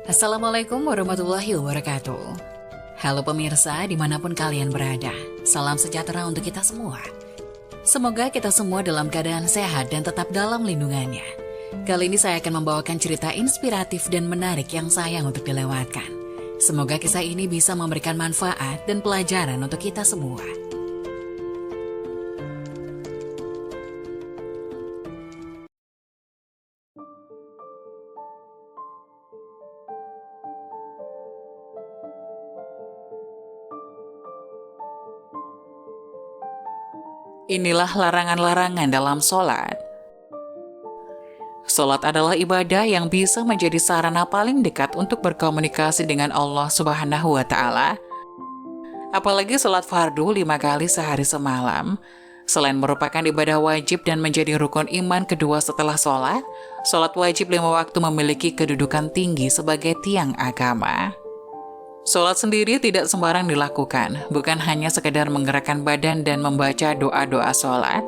Assalamualaikum warahmatullahi wabarakatuh. Halo pemirsa dimanapun kalian berada, salam sejahtera untuk kita semua. Semoga kita semua dalam keadaan sehat dan tetap dalam lindungannya. Kali ini saya akan membawakan cerita inspiratif dan menarik yang sayang untuk dilewatkan. Semoga kisah ini bisa memberikan manfaat dan pelajaran untuk kita semua. Inilah larangan-larangan dalam sholat. Sholat adalah ibadah yang bisa menjadi sarana paling dekat untuk berkomunikasi dengan Allah Subhanahu wa Ta'ala. Apalagi sholat fardu 5 kali sehari semalam. Selain merupakan ibadah wajib dan menjadi rukun iman kedua setelah sholat, sholat wajib 5 waktu memiliki kedudukan tinggi sebagai tiang agama. Sholat sendiri tidak sembarang dilakukan, bukan hanya sekedar menggerakkan badan dan membaca doa-doa sholat,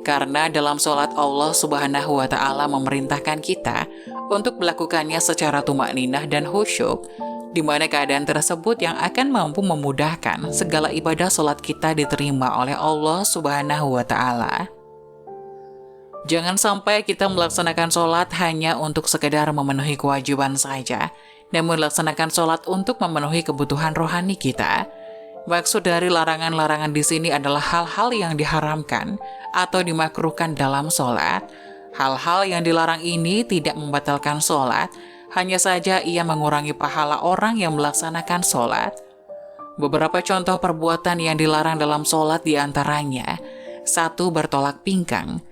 karena dalam sholat Allah Subhanahu wa Ta'ala memerintahkan kita untuk melakukannya secara tumakninah dan khusyuk, di mana keadaan tersebut yang akan mampu memudahkan segala ibadah sholat kita diterima oleh Allah Subhanahu wa Ta'ala. Jangan sampai kita melaksanakan sholat hanya untuk sekedar memenuhi kewajiban saja, namun laksanakan sholat untuk memenuhi kebutuhan rohani kita. Maksud dari larangan-larangan di sini adalah hal-hal yang diharamkan atau dimakruhkan dalam sholat. Hal-hal yang dilarang ini tidak membatalkan sholat, hanya saja ia mengurangi pahala orang yang melaksanakan sholat. Beberapa contoh perbuatan yang dilarang dalam sholat diantaranya: 1. Bertolak pinggang.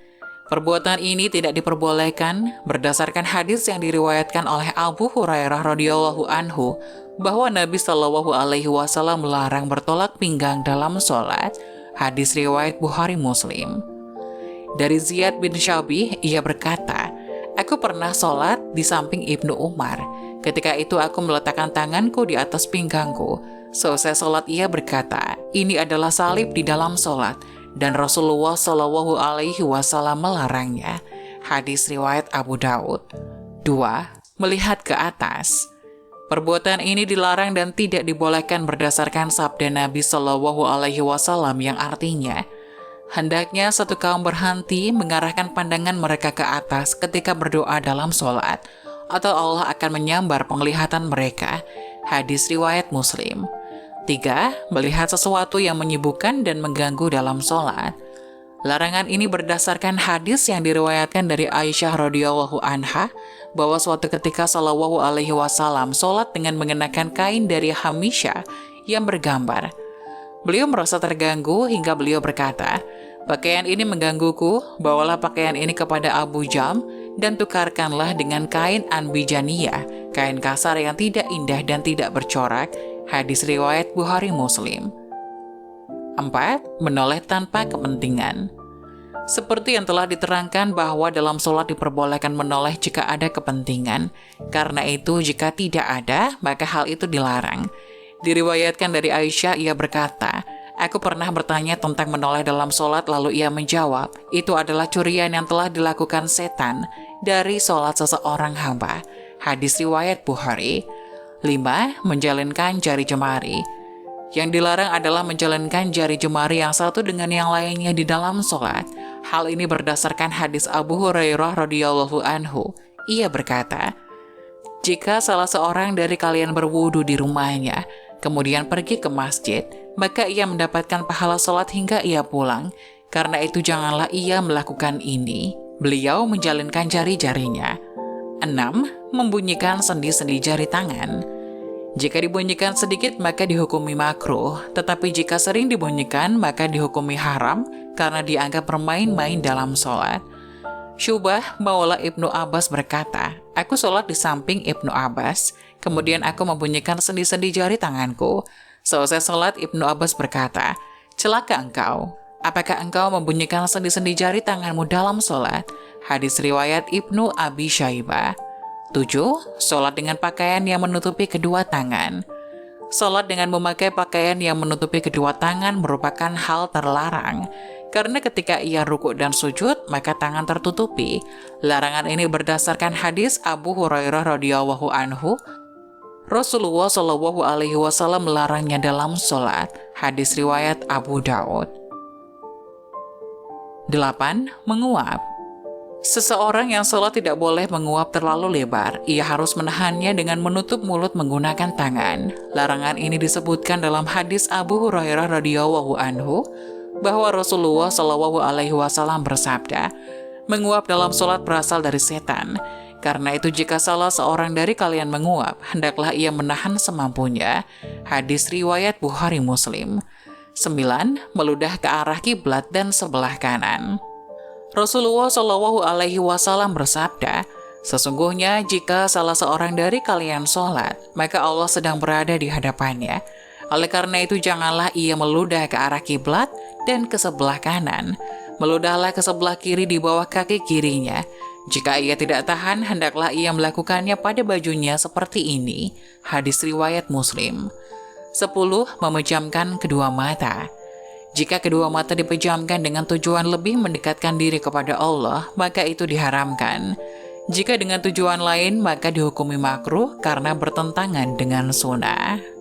Perbuatan ini tidak diperbolehkan berdasarkan hadis yang diriwayatkan oleh Abu Hurairah radhiyallahu anhu bahwa Nabi Shallallahu alaihi wasallam melarang bertolak pinggang dalam sholat. Hadis riwayat Bukhari Muslim. Dari Ziyad bin Syabih, ia berkata, "Aku pernah sholat di samping Ibnu Umar. Ketika itu aku meletakkan tanganku di atas pinggangku. Selesai sholat ia berkata, 'Ini adalah salib di dalam sholat.' Dan Rasulullah Shallallahu alaihi wasallam melarangnya." Hadis riwayat Abu Daud. 2. Melihat ke atas. Perbuatan ini dilarang dan tidak dibolehkan berdasarkan sabda Nabi Shallallahu alaihi wasallam yang artinya, hendaknya satu kaum berhenti mengarahkan pandangan mereka ke atas ketika berdoa dalam sholat, atau Allah akan menyambar penglihatan mereka. Hadis riwayat Muslim. 3. Melihat sesuatu yang menyibukkan dan mengganggu dalam sholat. Larangan ini berdasarkan hadis yang diriwayatkan dari Aisyah radhiyallahu anha bahwa suatu ketika Shallallahu alaihi wasallam sholat dengan mengenakan kain dari hamisya yang bergambar. Beliau merasa terganggu hingga beliau berkata, "Pakaian ini menggangguku, bawalah pakaian ini kepada Abu Jam dan tukarkanlah dengan kain anbijaniyah, kain kasar yang tidak indah dan tidak bercorak." Hadis riwayat Bukhari Muslim. 4. Menoleh tanpa kepentingan. Seperti yang telah diterangkan bahwa dalam sholat diperbolehkan menoleh jika ada kepentingan. Karena itu jika tidak ada, maka hal itu dilarang. Diriwayatkan dari Aisyah, ia berkata, "Aku pernah bertanya tentang menoleh dalam sholat, lalu ia menjawab, itu adalah curian yang telah dilakukan setan dari sholat seseorang hamba." Hadis riwayat Bukhari. 5. Menjalinkan jari jemari. Yang dilarang adalah menjalinkan jari jemari yang satu dengan yang lainnya di dalam sholat. Hal ini berdasarkan hadis Abu Hurairah radhiyallahu anhu. Ia berkata, "Jika salah seorang dari kalian berwudu di rumahnya, kemudian pergi ke masjid, maka ia mendapatkan pahala sholat hingga ia pulang. Karena itu janganlah ia melakukan ini." Beliau menjalinkan jari-jarinya. 6. Membunyikan sendi-sendi jari tangan. Jika dibunyikan sedikit maka dihukumi makruh, tetapi jika sering dibunyikan maka dihukumi haram karena dianggap bermain-main dalam sholat. Syubah Maula Ibnu Abbas berkata, "Aku sholat di samping Ibnu Abbas, kemudian aku membunyikan sendi-sendi jari tanganku." Selesai sholat Ibnu Abbas berkata, "Celaka engkau, apakah engkau membunyikan sendi-sendi jari tanganmu dalam sholat?" Hadis riwayat Ibnu Abi Syaibah. 7. Sholat dengan pakaian yang menutupi kedua tangan. Sholat dengan memakai pakaian yang menutupi kedua tangan merupakan hal terlarang, karena ketika ia rukuk dan sujud, maka tangan tertutupi. Larangan ini berdasarkan hadis Abu Hurairah radhiyallahu anhu Rasulullah Shallallahu Alaihi Wasallam melarangnya dalam sholat. Hadis riwayat Abu Daud. 8. Menguap. Seseorang yang sholat tidak boleh menguap terlalu lebar. Ia harus menahannya dengan menutup mulut menggunakan tangan. Larangan ini disebutkan dalam hadis Abu Hurairah radhiyallahu anhu bahwa Rasulullah Shallallahu Alaihi Wasallam bersabda, menguap dalam sholat berasal dari setan. Karena itu jika salah seorang dari kalian menguap, hendaklah ia menahan semampunya. Hadis riwayat Bukhari Muslim. 9. Meludah ke arah kiblat dan sebelah kanan. Rasulullah Shallallahu Alaihi Wasallam bersabda, sesungguhnya jika salah seorang dari kalian sholat, maka Allah sedang berada di hadapannya. Oleh karena itu janganlah ia meludah ke arah kiblat dan ke sebelah kanan. Meludahlah ke sebelah kiri di bawah kaki kirinya. Jika ia tidak tahan, hendaklah ia melakukannya pada bajunya seperti ini. Hadis riwayat Muslim. 10. Memejamkan kedua mata. Jika kedua mata dipejamkan dengan tujuan lebih mendekatkan diri kepada Allah, maka itu diharamkan. Jika dengan tujuan lain, maka dihukumi makruh karena bertentangan dengan sunnah.